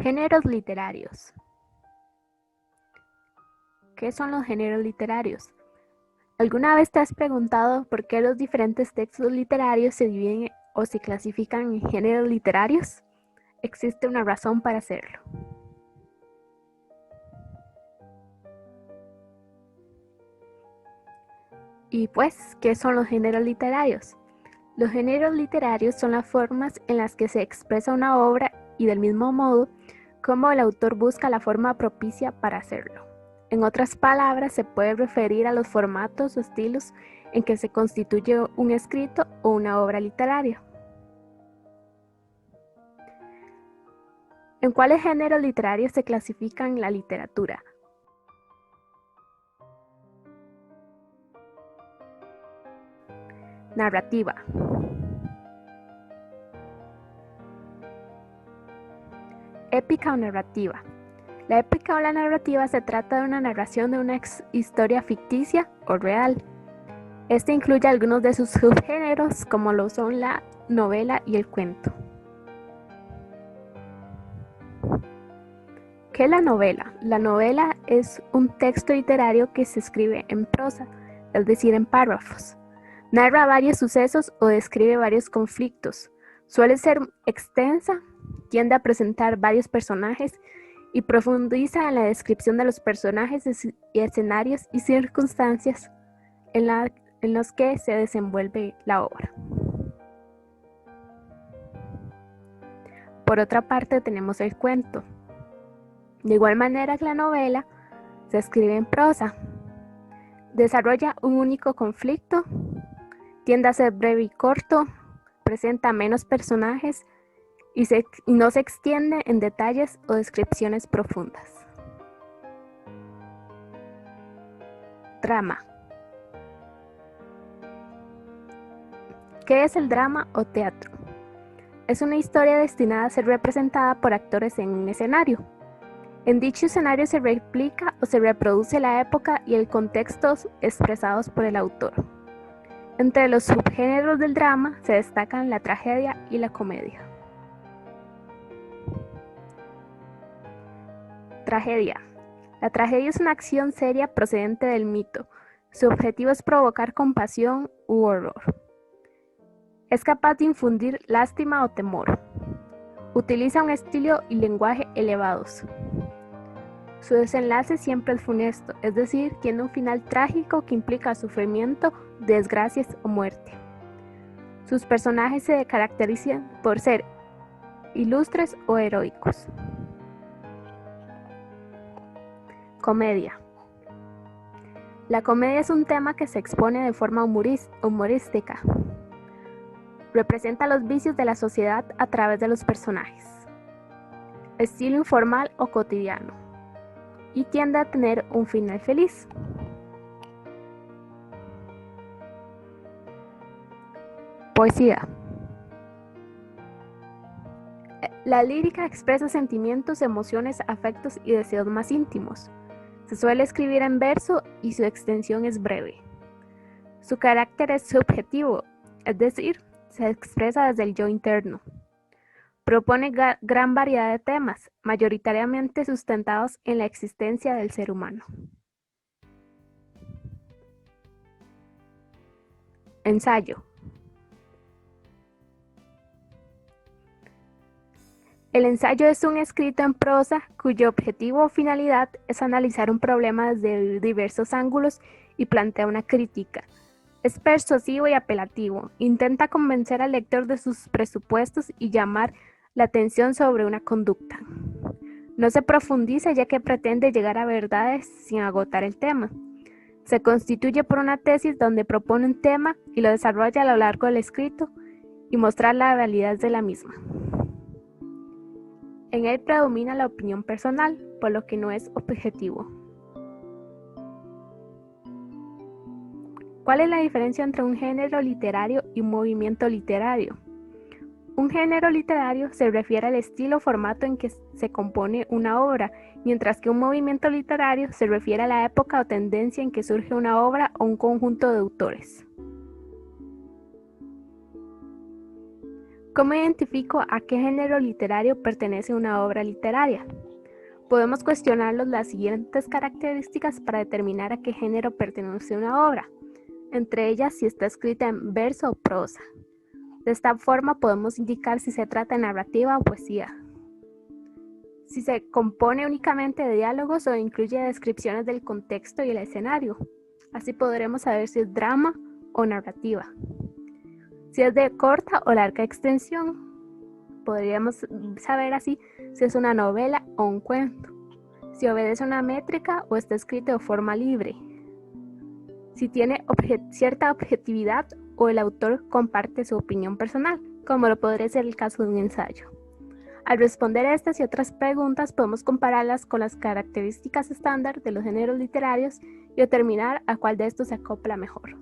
Géneros literarios. ¿Qué son los géneros literarios? ¿Alguna vez te has preguntado por qué los diferentes textos literarios se dividen o se clasifican en géneros literarios? Existe una razón para hacerlo. Y pues, ¿qué son los géneros literarios? Los géneros literarios son las formas en las que se expresa una obra y del mismo modo, cómo el autor busca la forma propicia para hacerlo. En otras palabras, se puede referir a los formatos o estilos en que se constituye un escrito o una obra literaria. ¿En cuáles géneros literarios se clasifican la literatura? Narrativa. Épica o narrativa. La épica o la narrativa se trata de una narración de una historia ficticia o real. Este incluye algunos de sus subgéneros, como lo son la novela y el cuento. ¿Qué es la novela? La novela es un texto literario que se escribe en prosa, es decir, en párrafos. Narra varios sucesos o describe varios conflictos. Suele ser extensa, tiende a presentar varios personajes y profundiza en la descripción de los personajes y escenarios y circunstancias en los que se desenvuelve la obra. Por otra parte, tenemos el cuento. De igual manera que la novela, se escribe en prosa. Desarrolla un único conflicto, tiende a ser breve y corto, presenta menos personajes y no se extiende en detalles o descripciones profundas. Drama. ¿Qué es el drama o teatro? Es una historia destinada a ser representada por actores en un escenario. En dicho escenario se replica o se reproduce la época y el contexto expresados por el autor. Entre los subgéneros del drama se destacan la tragedia y la comedia. Tragedia. La tragedia es una acción seria procedente del mito. Su objetivo es provocar compasión u horror. Es capaz de infundir lástima o temor. Utiliza un estilo y lenguaje elevados. Su desenlace siempre es funesto, es decir, tiene un final trágico que implica sufrimiento, desgracias o muerte. Sus personajes se caracterizan por ser ilustres o heroicos. Comedia. La comedia es un tema que se expone de forma humorística. Representa los vicios de la sociedad a través de los personajes. Estilo informal o cotidiano. Y tiende a tener un final feliz. Poesía. La lírica expresa sentimientos, emociones, afectos y deseos más íntimos. Se suele escribir en verso y su extensión es breve. Su carácter es subjetivo, es decir, se expresa desde el yo interno. Propone gran variedad de temas, mayoritariamente sustentados en la existencia del ser humano. Ensayo. El ensayo es un escrito en prosa cuyo objetivo o finalidad es analizar un problema desde diversos ángulos y plantea una crítica. Es persuasivo y apelativo, intenta convencer al lector de sus presupuestos y llamar la atención sobre una conducta. No se profundiza ya que pretende llegar a verdades sin agotar el tema. Se constituye por una tesis donde propone un tema y lo desarrolla a lo largo del escrito y mostrar la validez de la misma. En él predomina la opinión personal, por lo que no es objetivo. ¿Cuál es la diferencia entre un género literario y un movimiento literario? Un género literario se refiere al estilo o formato en que se compone una obra, mientras que un movimiento literario se refiere a la época o tendencia en que surge una obra o un conjunto de autores. ¿Cómo identifico a qué género literario pertenece una obra literaria? Podemos cuestionarlos las siguientes características para determinar a qué género pertenece una obra, entre ellas si está escrita en verso o prosa. De esta forma podemos indicar si se trata de narrativa o poesía. Si se compone únicamente de diálogos o incluye descripciones del contexto y el escenario. Así podremos saber si es drama o narrativa. Si es de corta o larga extensión. Podríamos saber así si es una novela o un cuento. Si obedece una métrica o está escrito de forma libre. Si tiene cierta objetividad o el autor comparte su opinión personal, como lo podría ser el caso de un ensayo. Al responder estas y otras preguntas, podemos compararlas con las características estándar de los géneros literarios y determinar a cuál de estos se acopla mejor.